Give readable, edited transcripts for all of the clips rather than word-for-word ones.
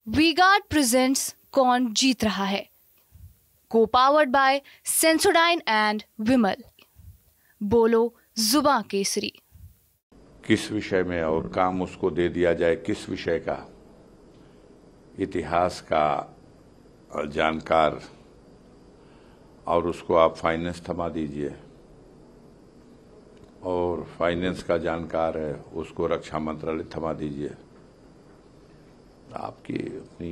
V-Guard presents कौन जीत रहा है, को पावर्ड बाय सेंसोडाइन एंड विमल। बोलो जुबां केसरी। किस विषय में और काम उसको दे दिया जाए, किस विषय का, इतिहास का जानकार, और उसको आप फाइनेंस थमा दीजिए, और फाइनेंस का जानकार है उसको रक्षा मंत्रालय थमा दीजिए। आपकी अपनी,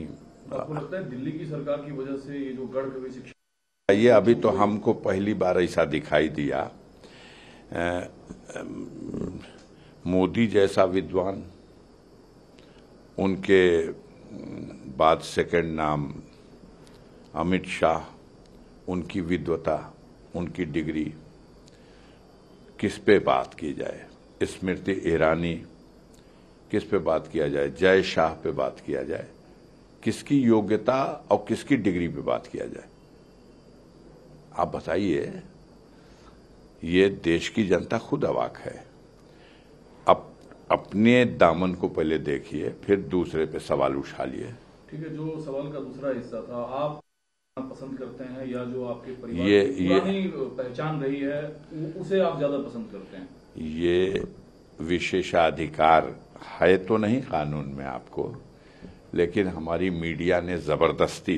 आपको लगता है दिल्ली की सरकार की वजह से ये जो गढ़ कभी शिक्षा, ये अभी तो हमको पहली बार ऐसा दिखाई दिया। मोदी जैसा विद्वान, उनके बाद सेकंड नाम अमित शाह, उनकी विद्वता, उनकी डिग्री, किस पे बात की जाए? स्मृति ईरानी, किस पे बात किया जाए? जय शाह पे बात किया जाए? किसकी योग्यता और किसकी डिग्री पे बात किया जाए? आप बताइए। ये देश की जनता खुद अवाक है। अब अपने दामन को पहले देखिए, फिर दूसरे पे सवाल उठा लिए। ठीक है, जो सवाल का दूसरा हिस्सा था, आप पसंद करते हैं या जो आपके परिवार की पुरानी पहचान रही है उसे आप ज्यादा पसंद करते हैं? ये विशेषाधिकार है तो नहीं कानून में आपको, लेकिन हमारी मीडिया ने जबरदस्ती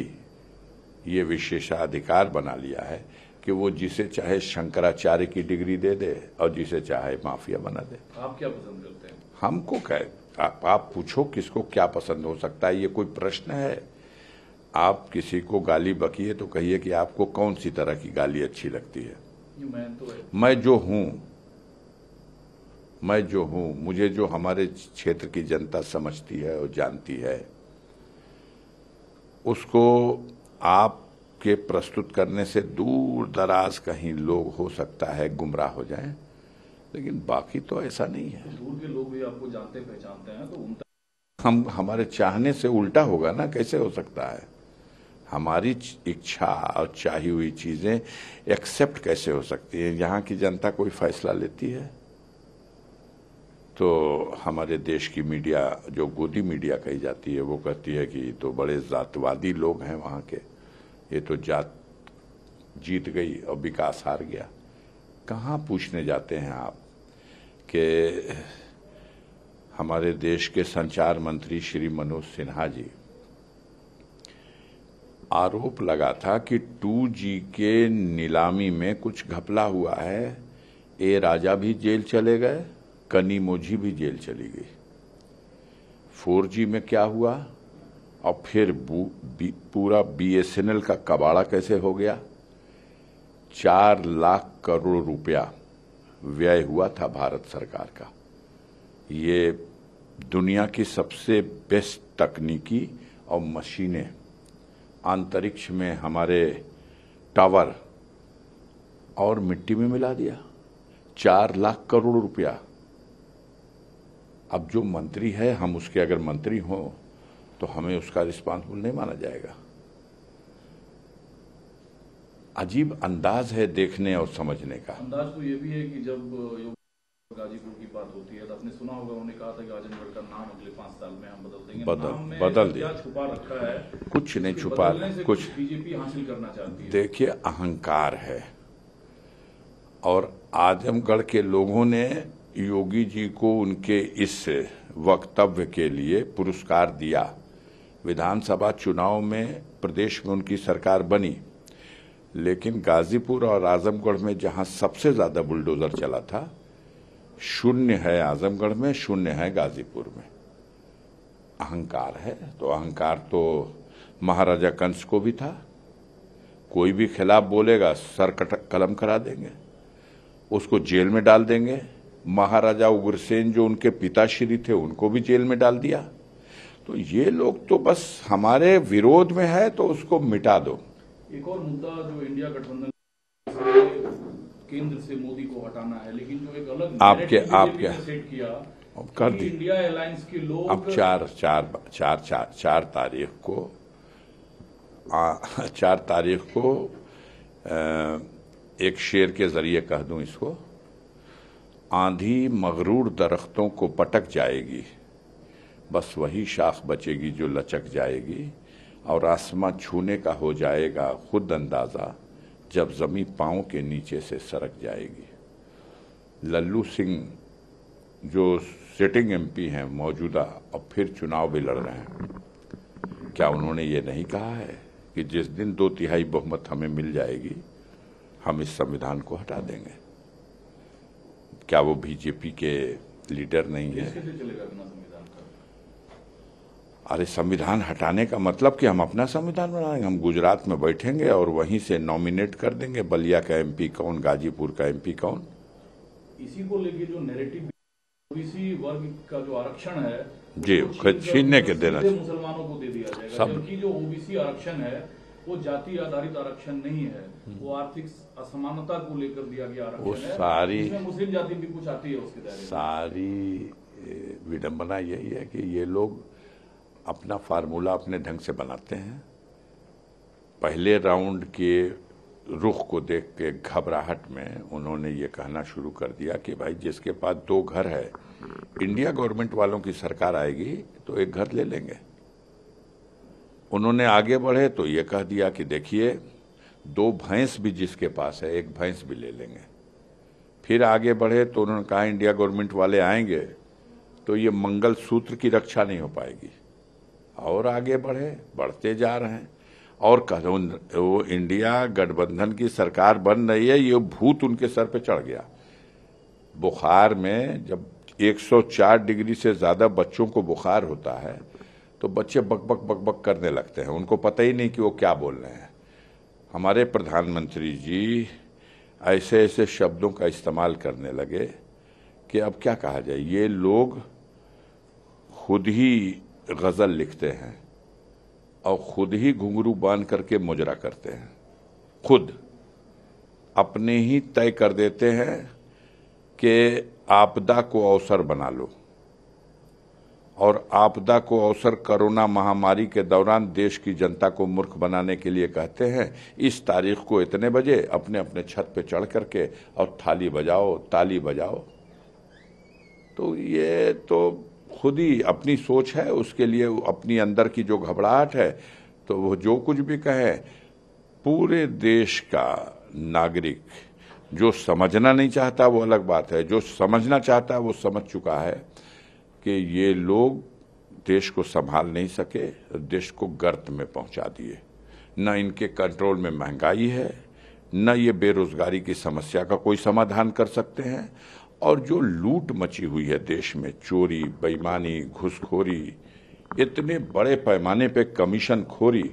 ये विशेषाधिकार बना लिया है कि वो जिसे चाहे शंकराचार्य की डिग्री दे दे और जिसे चाहे माफिया बना दे। आप क्या पसंद करते हैं? हमको क्या, आप पूछो किसको क्या पसंद हो सकता है, ये कोई प्रश्न है? आप किसी को गाली बकिए तो कहिए कि आपको कौन सी तरह की गाली अच्छी लगती है। मैं जो हूं, मुझे जो हमारे क्षेत्र की जनता समझती है और जानती है, उसको आपके प्रस्तुत करने से दूर दराज कहीं लोग हो सकता है गुमराह हो जाएं, लेकिन बाकी तो ऐसा नहीं है। तो दूर के लोग भी आपको जानते पहचानते हैं, तो हमारे चाहने से उल्टा होगा ना? कैसे हो सकता है? हमारी इच्छा और चाही हुई चीजें एक्सेप्ट कैसे हो सकती है? यहाँ की जनता कोई फैसला लेती है तो हमारे देश की मीडिया, जो गोदी मीडिया कही जाती है, वो कहती है कि तो बड़े जातवादी लोग हैं वहाँ के, ये तो जात जीत गई और विकास हार गया। कहाँ पूछने जाते हैं आप कि हमारे देश के संचार मंत्री श्री मनोज सिन्हा जी, आरोप लगा था कि 2G के नीलामी में कुछ घपला हुआ है। ए राजा भी जेल चले गए, कनीमोझी भी जेल चली गई। 4G में क्या हुआ और फिर पूरा BSNL का कबाड़ा कैसे हो गया? 4 लाख करोड़ रुपया व्यय हुआ था भारत सरकार का। ये दुनिया की सबसे बेस्ट तकनीकी और मशीनें, अंतरिक्ष में हमारे टावर, और मिट्टी में मिला दिया। 4 लाख करोड़ रुपया। अब जो मंत्री है, हम उसके अगर मंत्री हों तो हमें उसका रिस्पांसिबल नहीं माना जाएगा। अजीब अंदाज है देखने और समझने का। अंदाज तो ये भी है कि जब गाजीपुर की बात होती है तो आपने सुना होगा, उन्होंने कहा था कि आजमगढ़ का नाम अगले 5 साल में हम बदल देंगे। बदल दे। क्या छुपा रखा है? कुछ नहीं छुपा, कुछ बीजेपी हासिल करना चाहती है। देखिए, अहंकार है। और आजमगढ़ के लोगों ने योगी जी को उनके इस वक्तव्य के लिए पुरस्कार दिया। विधानसभा चुनाव में प्रदेश में उनकी सरकार बनी, लेकिन गाजीपुर और आजमगढ़ में जहां सबसे ज्यादा बुलडोजर चला था, 0 है आजमगढ़ में, 0 है गाजीपुर में। अहंकार है। तो अहंकार तो महाराजा कंस को भी था। कोई भी खिलाफ बोलेगा सर कलम करा देंगे, उसको जेल में डाल देंगे। महाराजा उग्रसेन जो उनके पिताश्री थे, उनको भी जेल में डाल दिया। तो ये लोग तो बस हमारे विरोध में है तो उसको मिटा दो। एक और मुद्दा जो इंडिया गठबंधन केंद्र से मोदी को हटाना है, लेकिन जो एक अलग आपके सेट किया कर दी इंडिया अलायंस के लोग। अब 4 तारीख को एक शेर के जरिए कह दूं इसको, आंधी मगरूर दरख्तों को पटक जाएगी, बस वही शाख बचेगी जो लचक जाएगी और आसमां छूने का हो जाएगा खुद अंदाजा जब जमीन पांव के नीचे से सरक जाएगी। लल्लू सिंह जो सिटिंग एमपी हैं मौजूदा, अब फिर चुनाव भी लड़ रहे हैं, क्या उन्होंने ये नहीं कहा है कि जिस दिन 2/3 बहुमत हमें मिल जाएगी हम इस संविधान को हटा देंगे? क्या वो बीजेपी के लीडर नहीं है? अरे संविधान हटाने का मतलब कि हम अपना संविधान बनाएंगे। हम गुजरात में बैठेंगे और वहीं से नॉमिनेट कर देंगे बलिया का एमपी कौन, गाजीपुर का एमपी कौन। इसी को लेके जो नैरेटिव ओबीसी वर्ग का जो आरक्षण है जी छीनने के देना मुसलमानों को दे दिया जाएगा, जबकि जो ओबीसी आरक्षण है वो जाति आधारित आरक्षण नहीं है, वो आर्थिक असमानता को लेकर दिया गया आरक्षण है। सारी इसमें मुस्लिम जाति भी कुछ आती है उसके दायरे में। सारी विडंबना यही है कि ये लोग अपना फार्मूला अपने ढंग से बनाते हैं। पहले राउंड के रुख को देख के घबराहट में उन्होंने ये कहना शुरू कर दिया कि भाई जिसके पास 2 घर है, इंडिया गवर्नमेंट वालों की सरकार आएगी तो 1 घर ले लेंगे। उन्होंने आगे बढ़े तो ये कह दिया कि देखिए 2 भैंस भी जिसके पास है 1 भैंस भी ले लेंगे। फिर आगे बढ़े तो उन्होंने कहा इंडिया गवर्नमेंट वाले आएंगे तो ये मंगल सूत्र की रक्षा नहीं हो पाएगी। और आगे बढ़े, बढ़ते जा रहे हैं और वो इंडिया गठबंधन की सरकार बन रही है, ये भूत उनके सर पे चढ़ गया। बुखार में जब 104 डिग्री से ज्यादा बच्चों को बुखार होता है तो बच्चे बक बक बक बक करने लगते हैं, उनको पता ही नहीं कि वो क्या बोल रहे हैं। हमारे प्रधानमंत्री जी ऐसे ऐसे शब्दों का इस्तेमाल करने लगे कि अब क्या कहा जाए। ये लोग खुद ही गजल लिखते हैं और खुद ही घुंघरू बांध करके मुजरा करते हैं, खुद अपने ही तय कर देते हैं कि आपदा को अवसर बना लो। और आपदा को अवसर कोरोना महामारी के दौरान देश की जनता को मूर्ख बनाने के लिए कहते हैं इस तारीख को इतने बजे अपने अपने छत पे चढ़ करके और थाली बजाओ, ताली बजाओ। तो ये तो खुद ही अपनी सोच है, उसके लिए अपनी अंदर की जो घबराहट है, तो वो जो कुछ भी कहे। पूरे देश का नागरिक जो समझना नहीं चाहता वो अलग बात है, जो समझना चाहता है वो समझ चुका है कि ये लोग देश को संभाल नहीं सके, देश को गर्त में पहुंचा दिए। न इनके कंट्रोल में महंगाई है, न ये बेरोजगारी की समस्या का कोई समाधान कर सकते हैं। और जो लूट मची हुई है देश में, चोरी, बेईमानी, घुसखोरी, इतने बड़े पैमाने पे कमीशन खोरी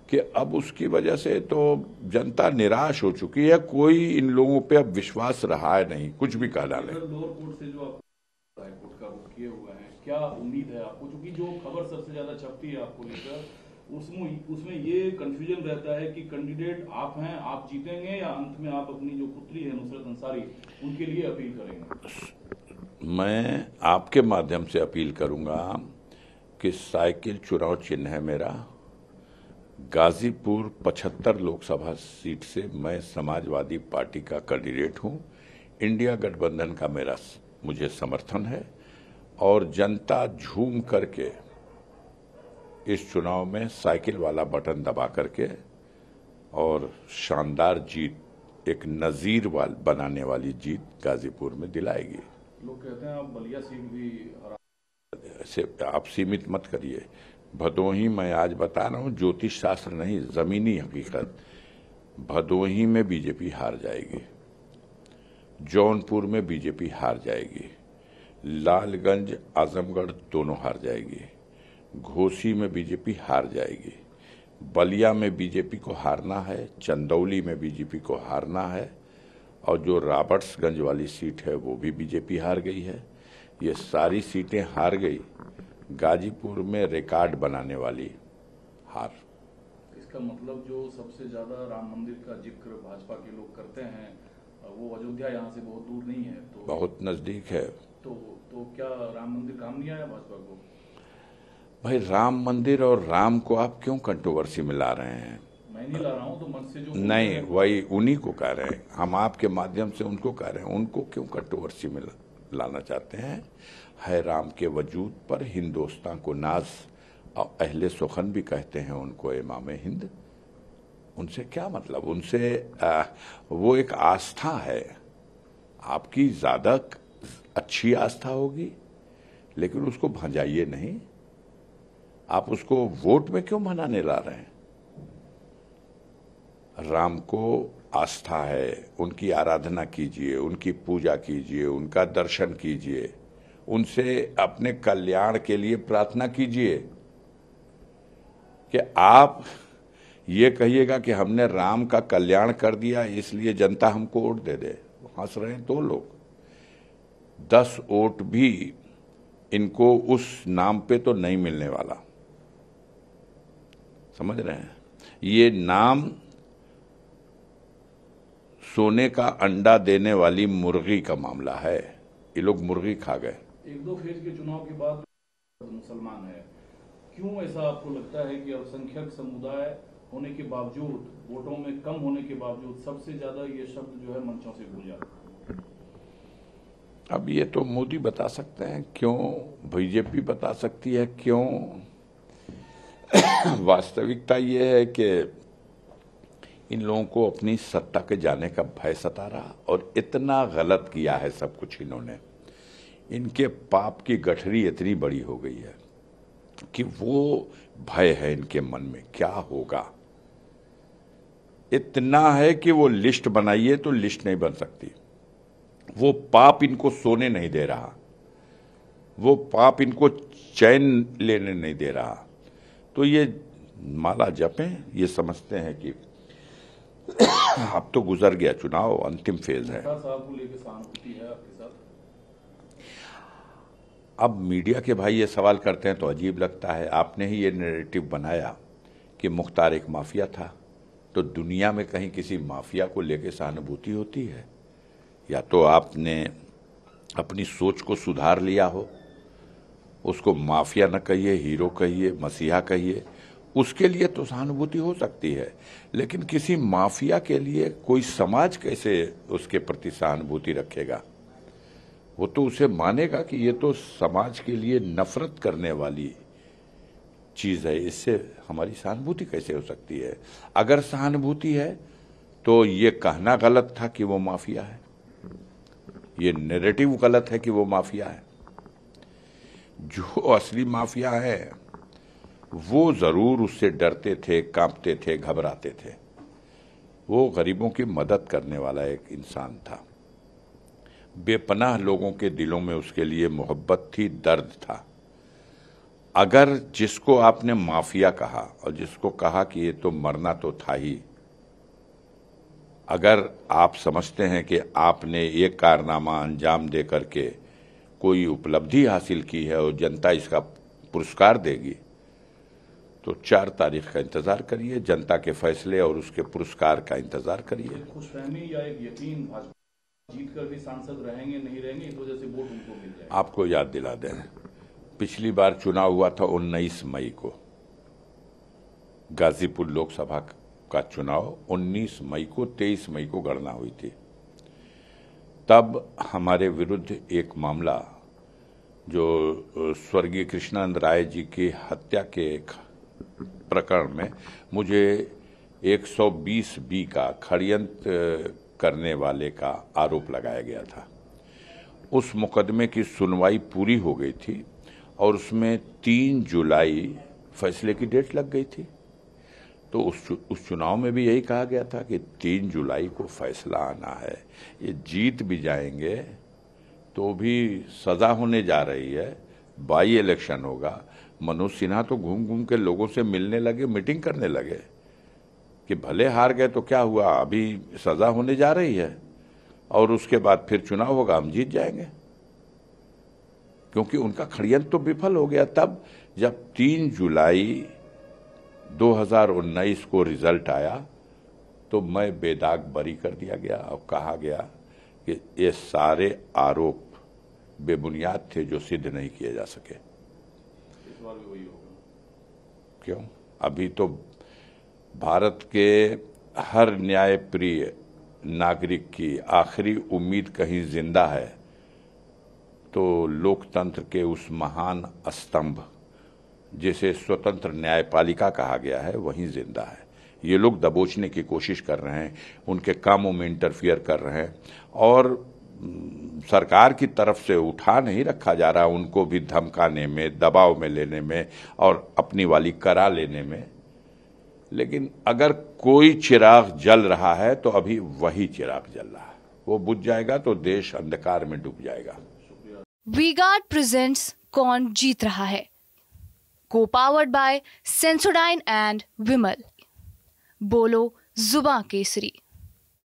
कि अब उसकी वजह से तो जनता निराश हो चुकी है। कोई इन लोगों पे अब विश्वास रहा है नहीं, कुछ भी कह डाले। लोअर कोर्ट से जो आप हाई कोर्ट का रुख किए हुए हैं, क्या उम्मीद है आपको? क्योंकि जो खबर सबसे ज्यादा छपती है आपको लेकर, उसमें ये कंफ्यूजन रहता है कि कैंडिडेट आप हैं, आप जीतेंगे, या अंत में आप अपनी जो पुत्री है नुसरत अंसारी उनके लिए अपील करेंगे? मैं आपके माध्यम से अपील करूंगा कि साइकिल चुनाव चिन्ह है मेरा। गाजीपुर 75 लोकसभा सीट से मैं समाजवादी पार्टी का कैंडिडेट हूं। इंडिया गठबंधन का मुझे समर्थन है और जनता झूम करके इस चुनाव में साइकिल वाला बटन दबा करके और शानदार जीत, एक नजीर बनाने वाली जीत गाजीपुर में दिलाएगी। लोग कहते हैं आप बलिया सीट भी से आप सीमित मत करिए। भदोही में आज बता रहा हूं, ज्योतिष शास्त्र नहीं, जमीनी हकीकत। भदोही में बीजेपी हार जाएगी, जौनपुर में बीजेपी हार जाएगी, लालगंज, आजमगढ़ दोनों हार जाएगी, घोसी में बीजेपी हार जाएगी, बलिया में बीजेपी को हारना है, चंदौली में बीजेपी को हारना है, और जो रॉबर्ट्सगंज वाली सीट है वो भी बीजेपी हार गई है। ये सारी सीटें हार गई। गाजीपुर में रिकॉर्ड बनाने वाली हार। इसका मतलब जो सबसे ज्यादा राम मंदिर का जिक्र भाजपा के लोग करते हैं वो अयोध्या यहाँ से बहुत दूर नहीं है, तो बहुत नजदीक है। तो क्या राम मंदिर काम नहीं आया भाजपा को? भाई राम मंदिर और राम को आप क्यों कंट्रोवर्सी में ला रहे हैं? मैं नहीं ला रहा हूं, तो मन से जो नहीं, वही उन्हीं को कह रहे हैं हम, आपके माध्यम से उनको कह रहे हैं। उनको क्यों कंट्रोवर्सी में लाना चाहते हैं? है राम के वजूद पर हिंदोस्तां को नाज, और अहले सुखन भी कहते हैं उनको इमाम हिंद। उनसे क्या मतलब, उनसे वो एक आस्था है। आपकी ज्यादा अच्छी आस्था होगी, लेकिन उसको भंजाइए नहीं। आप उसको वोट में क्यों मनाने ला रहे हैं? राम को आस्था है, उनकी आराधना कीजिए, उनकी पूजा कीजिए, उनका दर्शन कीजिए, उनसे अपने कल्याण के लिए प्रार्थना कीजिए। कि आप ये कहिएगा कि हमने राम का कल्याण कर दिया इसलिए जनता हमको वोट दे दे, हंस रहे हैं दो लोग। 10 वोट भी इनको उस नाम पे तो नहीं मिलने वाला, समझ रहे हैं? ये नाम सोने का अंडा देने वाली मुर्गी का मामला है। ये लोग मुर्गी खा गए। 1-2 फेज के चुनाव के बाद मुसलमान है, क्यों ऐसा आपको लगता है कि अल्पसंख्यक समुदाय होने के बावजूद, वोटों में कम होने के बावजूद सबसे ज्यादा ये शब्द जो है मंचों से गूंजा? अब ये तो मोदी बता सकते हैं क्यों, बीजेपी बता सकती है क्यों। वास्तविकता ये है कि इन लोगों को अपनी सत्ता के जाने का भय सता रहा, और इतना गलत किया है सब कुछ इन्होंने। इनके पाप की गठरी इतनी बड़ी हो गई है कि वो भय है इनके मन में क्या होगा। इतना है कि वो लिस्ट बनाइए तो लिस्ट नहीं बन सकती। वो पाप इनको सोने नहीं दे रहा, वो पाप इनको चैन लेने नहीं दे रहा। तो ये माला जपें, ये समझते हैं कि अब तो गुजर गया चुनाव, अंतिम फेज है। साहब को लेकर सहानुभूति है आपके साथ? अब मीडिया के भाई ये सवाल करते हैं तो अजीब लगता है। आपने ही ये नैरेटिव बनाया कि मुख्तार एक माफिया था, तो दुनिया में कहीं किसी माफिया को लेकर सहानुभूति होती है? या तो आपने अपनी सोच को सुधार लिया हो, उसको माफिया न कहिए, हीरो कहिए, मसीहा कहिए, उसके लिए तो सहानुभूति हो सकती है। लेकिन किसी माफिया के लिए कोई समाज कैसे उसके प्रति सहानुभूति रखेगा? वो तो उसे मानेगा कि ये तो समाज के लिए नफरत करने वाली चीज है, इससे हमारी सहानुभूति कैसे हो सकती है? अगर सहानुभूति है तो ये कहना गलत था कि वो माफिया है, ये नैरेटिव गलत है कि वो माफिया है। जो असली माफिया है वो जरूर उससे डरते थे, कांपते थे, घबराते थे। वो गरीबों की मदद करने वाला एक इंसान था। बेपनाह लोगों के दिलों में उसके लिए मोहब्बत थी, दर्द था। अगर जिसको आपने माफिया कहा और जिसको कहा कि ये तो मरना तो था ही, अगर आप समझते हैं कि आपने एक कारनामा अंजाम दे करके कोई उपलब्धि हासिल की है और जनता इसका पुरस्कार देगी, तो 4 तारीख का इंतजार करिए, जनता के फैसले और उसके पुरस्कार का इंतजार करिए। खुशफहमी या एक यकीन, भाजपा जीत कर भी सांसद रहेंगे नहीं रहेंगे, इस वजह से वोट उनको मिल जाए? आपको याद दिला दें, पिछली बार चुनाव हुआ था 19 मई को, गाजीपुर लोकसभा का चुनाव 19 मई को, 23 मई को गणना हुई थी। तब हमारे विरुद्ध एक मामला, जो स्वर्गीय कृष्णानंद राय जी की हत्या के एक प्रकरण में मुझे 120B का षड्यंत्र करने वाले का आरोप लगाया गया था। उस मुकदमे की सुनवाई पूरी हो गई थी और उसमें 3 जुलाई फैसले की डेट लग गई थी। तो उस चुनाव में भी यही कहा गया था कि 3 जुलाई को फैसला आना है। ये जीत भी जाएंगे तो भी सजा होने जा रही है, बाई इलेक्शन होगा। मनोज सिन्हा तो घूम घूम के लोगों से मिलने लगे, मीटिंग करने लगे कि भले हार गए तो क्या हुआ, अभी सजा होने जा रही है और उसके बाद फिर चुनाव होगा, हम जीत जाएंगे। क्योंकि उनका षड्यंत्र तो विफल हो गया। तब जब 3 जुलाई 2019 को रिजल्ट आया तो मैं बेदाग बरी कर दिया गया और कहा गया कि ये सारे आरोप बेबुनियाद थे जो सिद्ध नहीं किए जा सके। इस बार भी वही होगा। क्यों? अभी तो भारत के हर न्यायप्रिय नागरिक की आखिरी उम्मीद कहीं जिंदा है तो लोकतंत्र के उस महान स्तंभ जिसे स्वतंत्र न्यायपालिका कहा गया है वहीं जिंदा है। ये लोग दबोचने की कोशिश कर रहे हैं, उनके कामों में इंटरफियर कर रहे हैं और सरकार की तरफ से उठा नहीं रखा जा रहा, उनको भी धमकाने में, दबाव में लेने में और अपनी वाली करा लेने में। लेकिन अगर कोई चिराग जल रहा है तो अभी वही चिराग जल रहा है, वो बुझ जाएगा तो देश अंधकार में डूब जाएगा। वी-गार्ड प्रेजेंट्स कौन जीत रहा है, को पावर्ड बाय सेंसोडाइन एंड विमल। बोलो जुबां केसरी।